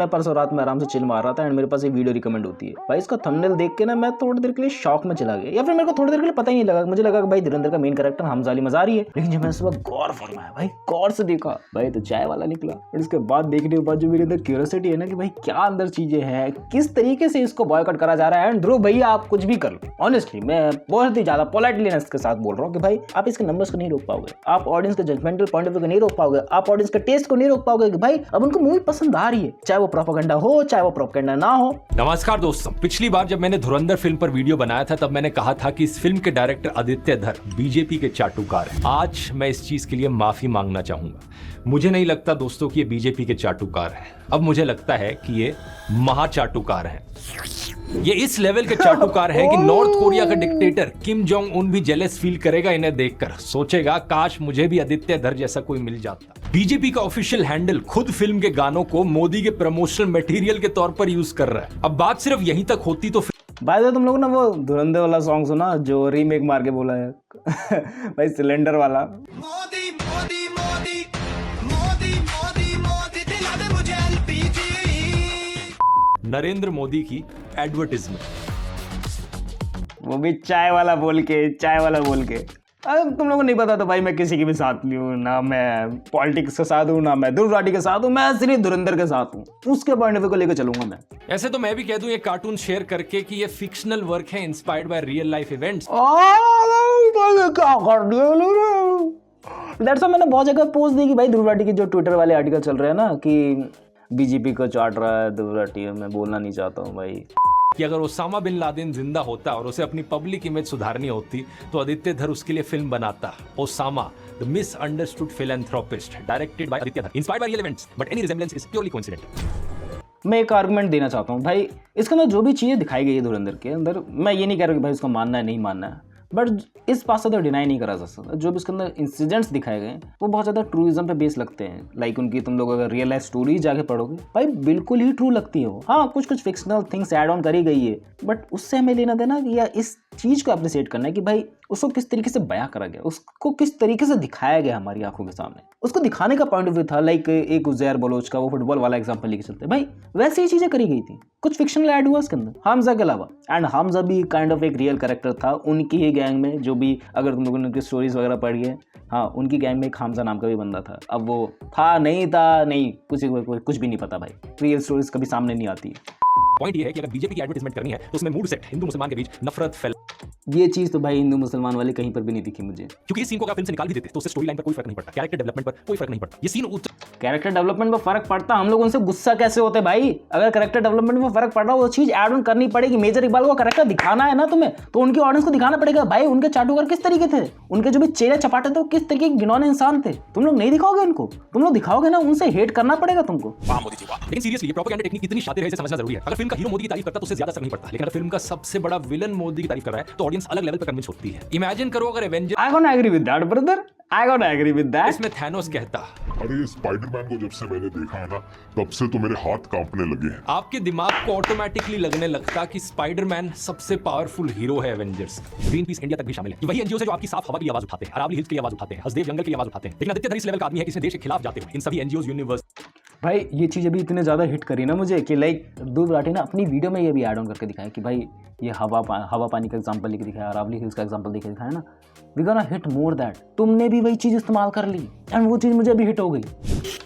मैं परसों रात में आराम से चिल मार रहा था एंड मेरे पास एक वीडियो रिकमेंड होती है भाई। इसका थंबनेल देख के ना मैं थोड़ी देर के लिए शॉक में चला गया, या फिर मेरे को थोड़ी देर के लिए पता ही नहीं लगा। मुझे लगा कि भाई धुरंधर का मेन कैरेक्टर हमजा अली मज़ारी है, लेकिन जब मैंने सुबह गौर फरमाया भाई, गौर से देखा भाई, तो चाय वाला निकला। और इसके बाद देखने के बाद जो मेरे अंदर क्यूरियोसिटी है ना कि भाई क्या अंदर चीजें हैं, किस तरीके से इसको बॉयकॉट करा जा रहा है। एंड ध्रुव भैया आप कुछ भी कर लो, ऑनेस्टली मैं बहुत ही ज्यादा पोलाइटलीनेस के साथ बोल रहा हूँ कि भाई आप इसके नंबर्स को नहीं रोक पाओगे, आप ऑडियंस के जजमेंटल पॉइंट ऑफ व्यू को नहीं रोक पाओगे, आप ऑडियंस के टेस्ट को नहीं रोक पाओगे कि भाई अब उनको मूवी पसंद आ रही है, चाहे वो प्रोपेगेंडा हो चाहे वो प्रोपेगेंडा ना हो। नमस्कार दोस्तों, पिछली बार जब मैंने धुरंधर फिल्म पर वीडियो बनाया था तब मैंने कहा था कि इस फिल्म के डायरेक्टर आदित्य धर बीजेपी के चाटुकार हैं। आज मैं इस चीज के लिए माफी मांगना चाहूंगा। मुझे नहीं लगता दोस्तों कि ये बीजेपी के चाटुकार हैं, अब मुझे लगता है कि ये महाचाटुकार हैं। ये इस लेवल के चाटुकार हैं कि नॉर्थ कोरिया का डिक्टेटर किम जोंग उन भी जेलस फील करेगा इन्हें देखकर, सोचेगा काश मुझे भी आदित्य धर जैसा कोई मिल जाता। बीजेपी का ऑफिशियल हैंडल खुद फिल्म के गानों को मोदी के प्रमोशनल मटेरियल के तौर पर यूज कर रहा है। अब बात सिर्फ यहीं तक होती तो भाई तुम लोग ना वो धुरंधर वाला सॉन्ग सुना जो रीमेक मार के बोला है भाई सिलेंडर वाला। मोदी मोदी मोदी मोदी मोदी मोदी दिला दे मुझे एलपीजी। नरेंद्र मोदी की एडवर्टाइजमेंट, वो भी चाय वाला बोल के। अरे तुम लोगों को नहीं पता तो भाई मैं किसी के भी साथ नहीं हूँ, ना मैं पॉलिटिक्स के साथ हूँ, ना मैं ध्रुव राठी के साथ हूँ, मैं सिर्फ धुरंधर के साथ हूँ, उसके पॉइंट ऑफ व्यू को लेकर चलूंगा मैं। ऐसे तो मैं भी कह दूं ये कार्टून शेयर करके कि ये फिक्शनल वर्क है inspired by real life events. क्या कर दिया दैट्स मैंने बहुत जगह पोस्ट दी कि भाई ध्रुव राठी के जो ट्विटर वाले आर्टिकल चल रहे हैं ना कि बीजेपी को चाट रहा है ध्रुव राठी, मैं बोलना नहीं चाहता हूँ भाई कि अगर ओसामा बिन लादेन जिंदा होता और उसे अपनी पब्लिक इमेज सुधारनी होती तो आदित्य धर उसके लिए फिल्म बनाता, Osama the misunderstood philanthropist, directed by Aditya Dhar, inspired by real events, but any resemblance is purely coincidental. मैं एक आर्गुमेंट देना चाहता हूँ भाई, इसके अंदर जो भी चीज़ें दिखाई गई है धुरंधर के अंदर, मैं ये नहीं कह रहा कि भाई उसको मानना है नहीं मानना है, बट इस बात से तो डिनाई नहीं करा जा सकता जो भी इसके अंदर इंसिडेंट्स दिखाए गए वो बहुत ज़्यादा ट्रूइज्म पे बेस लगते हैं। लाइक उनकी तुम लोग अगर रियल लाइफ स्टोरी जाके पढ़ोगे भाई बिल्कुल ही ट्रू लगती है वो। हाँ कुछ फिक्शनल थिंग्स ऐड ऑन करी गई है, बट उससे हमें लेना देना या इस चीज़ को अप्रिशिएट करना है कि भाई उसको किस तरीके से बयां करा गया, उसको किस तरीके से दिखाया गया हमारी आंखों के सामने, उसको दिखाने का पॉइंट ऑफ व्यू था। लाइक एक उज़ैर बलोच का वो फुटबॉल वाला एग्जांपल लेके चलते भाई, वैसे ही चीज़ें करी गई थी, कुछ फिक्शनल ऐड हुआ उसके अंदर हमजा के अलावा। एंड हमजा भी काइंड ऑफ एक रियल कैरेक्टर था उनकी ही गैंग में, जो भी अगर तुम लोगों ने उनकी स्टोरीज वगैरह पढ़ी है, हाँ उनकी गैंग में एक हमजा नाम का भी बंदा था। अब वो था नहीं कुछ भी नहीं पता भाई, रियल स्टोरीज कभी सामने नहीं आती। पॉइंट ये है कि अगर बीजेपी की एडवर्टाइजमेंट करनी है तो उसमें मूड सेट हिंदू मुसलमान के बीच नफरत फैल, ये चीज तो भाई हिंदू मुसलमान वाले कहीं पर भी नहीं दिखी मुझे, क्योंकि इस सीन को अगर फिल्म से निकाल भी देते तो उससे स्टोरी लाइन पर कोई फर्क नहीं पड़ता, कैरेक्टर डेवलपमेंट पर कोई फर्क नहीं पड़ता। ये सीन कैरेक्टर डेवलपमेंट पर फर्क पड़ता, हम लोग उनसे गुस्सा कैसे होते भाई, अगर कैरेक्टर डेवलपमेंट में फर्क पड़ रहा है वो चीज ऐड ऑन करनी पड़ेगी। मेजर इकबाल को कैरेक्टर दिखाना है ना तुम्हें, तो उनकी ऑडियंस को दिखाना पड़ेगा भाई उनके चाटुकार किस तरीके थे, उनके जो भी चेहरे चपाटे थे वो किस तरीके के घिनौने इंसान थे। तुम लोग नहीं दिखाओगे उनको, तुम लोग दिखाओगे ना उनसे हेट करना पड़ेगा तुमको। लेकिन सीरियसली प्रोपेगेंडा टेक्निक कितनी शातिर है इसे समझना जरूरी है। अगर फिल्म का हीरो मोदी की तारीफ करता तो उससे ज्यादा असर नहीं पड़ता, लेकिन अगर फिल्म का सबसे बड़ा विलन मोदी की तारीफ कर रहा है तो ऑडियंस अलग लेवल पर कन्विंस होती है। इमेजिन करो अगर Avenger, I gonna agree with that brother, I gonna agree with that. इसमें थैनोस कहता, अरे स्पाइडरमैन को जब से मैंने देखा है ना तब से तो मेरे हाथ कांपने लगे हैं। आपके दिमाग को ऑटोमेटिकली लगने लगता कि स्पाइडरमैन सबसे पावरफुल हीरो है एवेंजर्स। ग्रीन पीस इंडिया तक भी शामिल है। वही एनजीओ है जो आपकी साफ हवा की आवाज उठाते हैं, अरावली हिल्स की आवाज उठाते हैं, हसदेव जंगल की आवाज उठाते हैं, लेकिन आदित्य धर इस लेवल का आदमी है कि इसने देश के खिलाफ जाते हुए इन सभी एनजीओ यूनिवर्स। भाई ये चीज़ अभी इतने ज़्यादा हिट करी ना मुझे कि लाइक ध्रुव राठी ने अपनी वीडियो में ये भी ऐड ऑन करके दिखाया कि भाई ये हवा पानी का एग्जांपल लेके दिखाया, अरावली हिल्स का एग्जांपल लेके दिखाया ना, we gonna hit more that. तुमने भी वही चीज़ इस्तेमाल कर ली एंड वो चीज़ मुझे अभी हिट हो गई।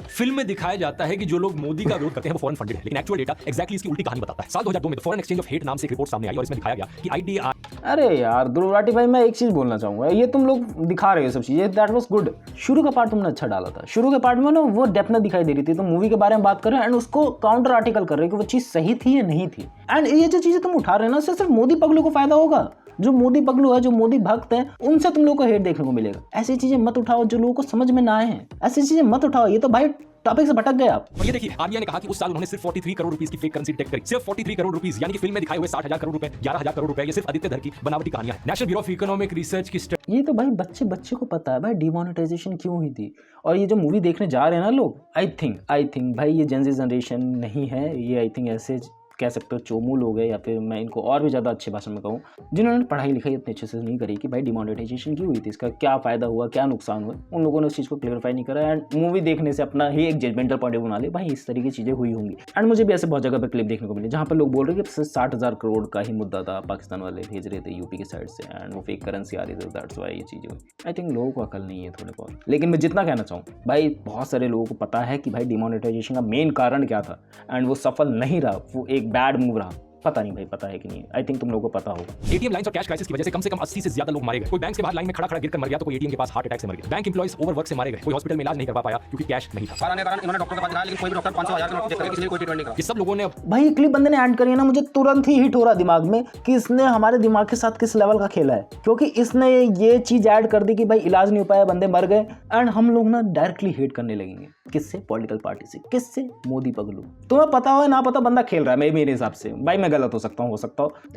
फिल्म में दिखाया जाता है कि जो लोग मोदी का विरोध करते हैं वो फॉरेन फंडेड है, लेकिन एक्चुअल डेटा एक्जैक्टली इसकी उल्टी कहानी बताता है। साल 2002 में फॉरेन एक्सचेंज ऑफ हेट नाम से एक रिपोर्ट सामने आई और इसमें दिखाया गया कि आईडीआर। अरे यार ध्रुव राठी भाई मैं एक चीज़ बोलना चाहूँगा, ये तुम लोग दिखा रहे हो सब चीज़ें, दैट वाज गुड। शुरू का पार्ट तुमने अच्छा डाला था, शुरू के पार्ट में ना वो डेप्थ दिखाई दे रही थी, तुम मूवी के बारे में बात कर रहे हो एंड उसको काउंटर आर्टिकल कर रहे हो कि वो चीज़ सही थी या नहीं थी। एंड ये जो चीज़ें तुम उठा रहे हो ना उससे सिर्फ मोदी पगलू को फायदा होगा, जो मोदी पगलू है, जो मोदी भक्त है, उनसे तुम लोगों को हेट देखने को मिलेगा। ऐसी चीजें मत उठाओ जो लोगों को समझ में ना आए, ऐसी चीजें मत उठाओ। ये तो भाई टॉपिक से भटक गए आप। और ये देखिए आरबीआई ने कहा कि उस साल उन्होंने सिर्फ 43 करोड़ रुपीस की फेक करेंसी डिटेक्ट करी, सिर्फ 43 करोड़ रुपीस, यानी कि फिल्म में दिखाए हुए 60,000 करोड़ रुपए, 11,000 करोड़ रुपए ये सिर्फ आदित्य धर की बनावटी कहानियां हैं। National bureau of economic research की ये तो भाई बच्चे को पता है भाई डिमोनेटाइजेशन क्यों हुई थी। और ये जो मूवी देखने जा रहे हैं ना लोग, आई थिंक भाई ये जेन ज़ी जनरेशन नहीं है, ये आई थिंक ऐसे कह सकते हो चोमू लोग हैं, या फिर मैं इनको और भी ज़्यादा अच्छी भाषा में कहूँ, जिन्होंने पढ़ाई लिखाई इतने अच्छे से नहीं करी कि भाई डिमोनेटाइजेशन क्यों हुई थी, इसका क्या फ़ायदा हुआ, क्या नुकसान हुआ, उन लोगों ने उस चीज़ को क्लियरफाई नहीं करा। एंड मूवी देखने से अपना ही एक जजमेंटल पॉइंट बना ले भाई इस तरह की चीज़ें हुई होंगी। एंड मुझे भी ऐसे बहुत जगह पर क्लिप देखने को मिली जहाँ पर लोग बोल रहे हैं कि 60,000 करोड़ का ही मुद्दा था, पाकिस्तान वाले भेज रहे थे यूपी की साइड से, एंड वो फेक करेंसी आ रही थी, दैट्स व्हाई ये चीज़ें हुई। आई थिंक लोगों को अकल नहीं है थोड़े बहुत, लेकिन मैं जितना कहना चाहूँ भाई बहुत सारे लोगों को पता है कि भाई डिमोनेटाइजेशन का मेन कारण क्या था, एंड वो सफल नहीं रहा, वो एक बैड मूव रहा। पता नहीं भाई, पता है कि नहीं, आई थिंक तुम लोगों को पता होगा। एटीएम लाइंस और कैश क्राइसिस की वजह से कम 80 से ज्यादा लोग मारे गए। कोई बैंक के बाहर लाइन में खड़ा गिरकर मर गया, तो कोई एटीएम के पास हार्ट अटैक से मर गया। बैंक एम्प्लॉइज ओवरवर्क से मारे गए, कोई हॉस्पिटल में इलाज नहीं करवा पाया क्योंकि कैश नहीं था। इन्होंने डॉक्टर के पास दिखाया, लेकिन कोई भी डॉक्टर 500,000 का नोट चेक करे, किसी ने कोई ट्रीटमेंट नहीं करा। ये सब लोगों ने भाई क्लिप बंदे ने ऐड करी है ना, मुझे तुरंत ही हिट हो रहा दिमाग में कि इसने हमारे दिमाग के साथ किस लेवल का खेला है, क्योंकि इसने ये चीज ऐड कर दी कि भाई इलाज नहीं हो पाया, बंदे मर गए, एंड हम लोग ना डायरेक्टली हेट करने लगेंगे। किससे? पॉलिटिकल पार्टी से। किससे? मोदी पगलू। तुम्हें पता हो ना पता, बंदा खेल रहा है मेरे हिसाब से। भाई मैं गलत हो सकता हूँ।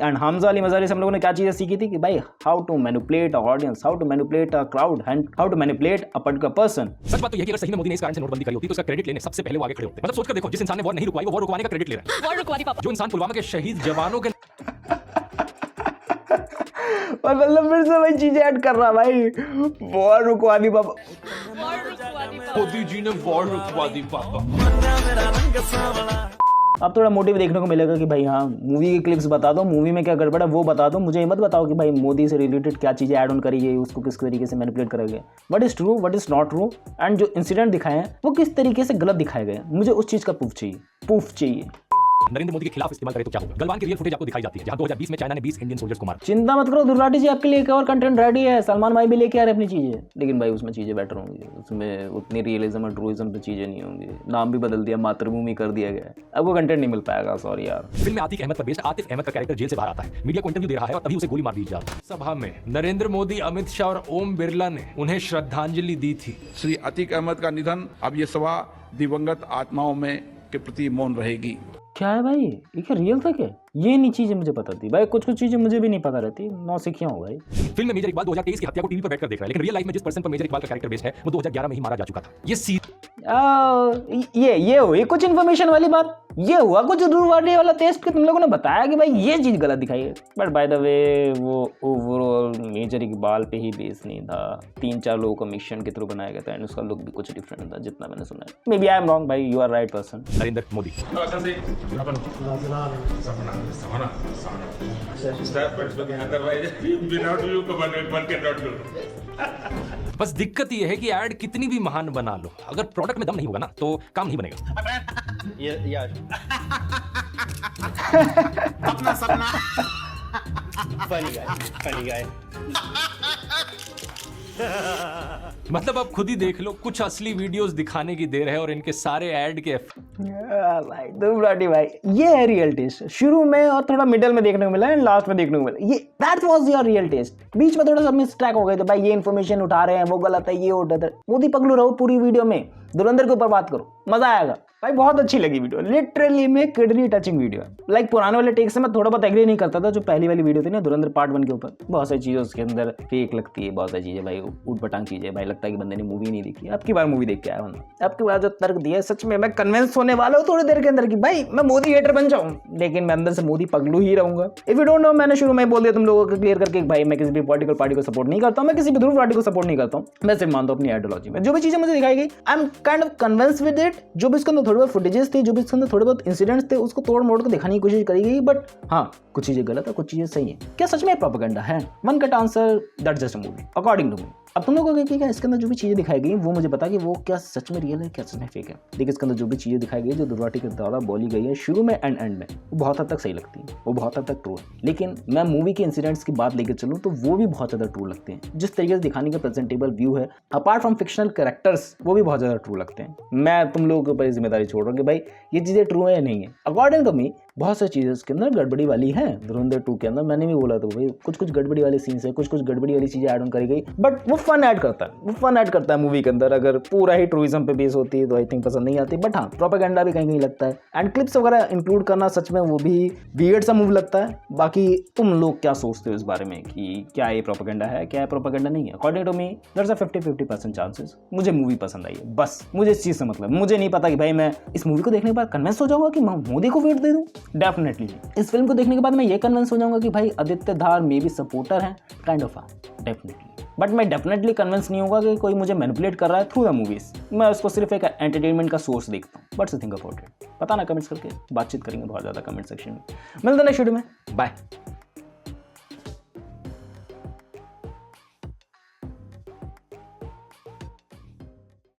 एंड हमजा अली मज़ारी से हम लोगों ने क्या चीज़ें सीखी थी कि भाई how to manipulate a audience, how to manipulate a crowd, and how to manipulate a particular person. सच बात तो यह कि अगर सही में मोदी ने इस कारण से नोटबंदी करी होती तो उसका क्रेडिट लेने सबसे पहले वो आगे खड़े होते। मतलब सोचकर देखो, जिस इंसान ने वॉर नहीं रुकवाई वो वॉर रुकवाने का क्रेडिट ले रहा है। वॉर रुकवा दी पापा। जो इंसान पुलवामा के शहीद जवानों के और मतलब फिर से भाई चीजें ऐड कर रहा भाई, वॉर रुकवा दी पापा। वॉर रुकवा दी पापा। मोदी जी ने वॉर रुकवा दी पापा। अब थोड़ा मोटिव देखने को मिलेगा कि भाई हाँ मूवी की क्लिप्स बता दो, मूवी में क्या गड़बड़ है वो बता दो, मुझे ये मत बताओ कि भाई मोदी से रिलेटेड क्या चीज़ें ऐड ऑन करी गई, उसको किस तरीके से मैनिपुलेट करा गया, what is true what is not true, and जो इंसिडेंट दिखाए हैं वो किस तरीके से गलत दिखाए गए। मुझे उस चीज़ का प्रूफ चाहिए। नरेंद्र मोदी के खिलाफ इस्तेमाल करे तो क्या होगा। गलवान की रियल फुटेज आपको दिखाई जाती है, जहां 2020 में चाइना ने 20 इंडियन सोल्जर्स को मारा। चिंता मत करो दुर्राटी जी, आपके लिए एक और कंटेंट रेडी है। सलमान भाई भी लेके आ रहे अपनी चीज़ें, लेकिन भाई उसमें चीज़ें बेटर होंगी, उसमें उतनी रियलिज्म और ट्रूइज्म पे चीज़ें नहीं होंगी। नाम भी बदल दिया, मातृभूमि कर दिया गया है, अब वो कंटेंट नहीं मिल पाएगा, सॉरी यार। फिल्म में आतिक अहमद पर बेस्ड आतिफ अहमद का कैरेक्टर जेल से बाहर आता है, मीडिया को इंटरव्यू दे रहा है और तभी उसे गोली मार दी जाती है। सभा में नरेंद्र मोदी, अमित शाह और ओम बिरला ने उन्हें श्रद्धांजलि दी थी। श्री अतीक अहमद का निधन, अब ये सभा दिवंगत आत्माओं में के प्रति मौन रहेगी। क्या है भाई, ये क्या रियल था क्या? ये नहीं चीज़ें मुझे पता थी भाई, कुछ चीज़ें मुझे भी नहीं पता रहती, नौसिखिया हो भाई। फिल्म में मेजर इकबाल 2023 की हत्या को टीवी पर बैठकर देख रहा है, लेकिन रियल लाइफ में जिस पर्सन पर मेजर इकबाल का कैरेक्टर बेस्ड है वो 2011 में ही मारा जा चुका था। ये हुई कुछ इन्फॉर्मेशन वाली बात, ये हुआ कुछ दूरवाड़ी वाला टेस्ट कि तुम लोगों ने बताया कि भाई ये चीज़ गलत दिखाई है, बट बाय द वे वो ओवरऑल मेजर इकबाल पे ही बेस नहीं था, 3-4 लोगों को मिशन के थ्रू बनाया गया था, एंड उसका लुक भी कुछ डिफरेंट था जितना मैंने सुना है। May be I am wrong भाई, you are right person. Narendra Modi बस दिक्कत ये है कि ऐड कितनी भी महान बना लो, अगर प्रोडक्ट में दम नहीं होगा ना तो काम नहीं बनेगा। अपना सपना फनी गाय मतलब अब खुद ही देख लो, कुछ असली वीडियोस दिखाने की देर है और इनके सारे ऐड के भाई दुर्राटी भाई, ये है रियल टेस्ट। शुरू में और थोड़ा मिडिल में देखने को मिला है, लास्ट में देखने को मिला, ये that was your real test. बीच में थोड़ा सा मिस ट्रैक हो गए थे भाई, ये इन्फॉर्मेशन उठा रहे हैं वो गलत है, ये उठा है। मोदी पगलू रहो पूरी वीडियो में, धुरंधर के ऊपर बात करो, मजा आएगा भाई। बहुत अच्छी लगी वीडियो, लिटरली में किडनी टचिंग वीडियो। लाइक पुराने वाले टेक से मैं थोड़ा बहुत एग्री नहीं करता था, जो पहली वाली वीडियो थी ना धुरंधर पार्ट 1 के ऊपर, बहुत सारी चीज़ें उसके अंदर फेक लगती है, बहुत सारी चीज़ें भाई ऊट पटांग चीज़ें भाई, लगता है कि बंदे ने मूवी नहीं देखी। अब की बार मूवी देख के आया बंदा, अब की बार जो तर्क दिया सच में मैं कन्विंस होने वाला हूँ थोड़ी देर के अंदर कि भाई मैं मोदी हेटर बन जाऊँ, लेकिन मैं अंदर से मोदी पगलू ही रहूंगा। इफ यू डोंट नो, मैंने शुरू में बोल दिया तुम लोगों को क्लियर करके भाई मैं किसी भी पॉलिटिकल पार्टी को सपोर्ट नहीं करता हूँ, मैं किसी भी ध्रुव पार्टी को सपोर्ट नहीं करता हूँ, मैं सिर्फ मानता हूँ अपनी आइडियोलॉजी में। जो भी चीज़ें मुझे दिखाई गई I am kind of convince with it. जो भी इसके अंदर थोड़े बहुत फुटेजेस थे, जो भी इसके अंदर थोड़े बहुत इंसिडेंट्स थे, उसको तोड़ मोड़ कर दिखाने की कोशिश करी गई, बट हाँ कुछ चीज़ें गलत है, कुछ चीज़ें सही है। क्या सच में प्रोपेगेंडा है? One cut answer, that's just a movie according to me. अब तुम लोगों को क्या इसके अंदर जो भी चीज़ें दिखाई गई वो मुझे पता कि वो क्या सच में रियल है, क्या सच में फेक है। देखिए इसके अंदर जो भी चीज़ें दिखाई गई, जो दुर्राटी के द्वारा बोली गई है शुरू में एंड में, वो बहुत हद तक सही लगती है, वो बहुत हद तक ट्रू है। लेकिन मैं मूवी के इंसिडेंट्स की बात लेकर चलूँ तो वो भी बहुत ज़्यादा ट्रू लगते हैं। जिस तरीके से दिखाने का प्रेजेंटेबल व्यू है अपार्ट फ्रॉम फिक्शनल कैरेक्टर्स, वो भी बहुत ज़्यादा ट्रू लगते हैं। मैं तुम लोगों के ऊपर जिम्मेदारी छोड़ रहा हूँ कि भाई ये चीज़ें ट्रू है या नहीं है। अकॉर्डिंग टू मी बहुत सारी चीज़ें उसके अंदर गड़बड़ी वाली है। धुरंधर 2 के अंदर मैंने भी बोला तो भाई कुछ गड़बड़ी वाले सीन्स है, कुछ गड़बड़ी वाली चीज़ें ऐड ऑन करी गई, बट वो फन ऐड करता है, वो फन ऐड करता है मूवी के अंदर। अगर पूरा ही ट्रूइज्म पे बेस होती है तो आई थिंक पसंद नहीं आती, बट हाँ प्रोपेगेंडा भी कहीं लगता है, एंड क्लिप्स वगैरह इंक्लूड करना सच में वो भी वियर्ड सा मूव लगता है। बाकी तुम लोग क्या सोचते हो इस बारे में कि क्या ये प्रोपेगेंडा है, क्या प्रोपेगेंडा नहीं है? According to me there are 50-50% chances. मुझे मूवी पसंद आई है, बस मुझे इस चीज़ से मतलब, मुझे नहीं पता कि भाई मैं इस मूवी को देखने के बाद कन्विंस हो जाऊंगा कि मैं मोदी को वोट दे दूं। डेफिनेटली इस फिल्म को देखने के बाद मैं ये कन्विंस हो जाऊंगा कि भाई आदित्य धार मे भी सपोर्टर हैं, काइंड ऑफ डेफिनेटली। बट मैं डेफिनेटली कन्विंस नहीं होगा कि कोई मुझे मैनिपुलेट कर रहा है थ्रू द मूवीज। मैं उसको सिर्फ एक एंटरटेनमेंट का सोर्स देखता हूँ। What's you think about it, बताना कमेंट्स करके, बातचीत करेंगे बहुत ज़्यादा कमेंट सेक्शन में। मिलते हैं नेक्स्ट वीडियो में, बाय।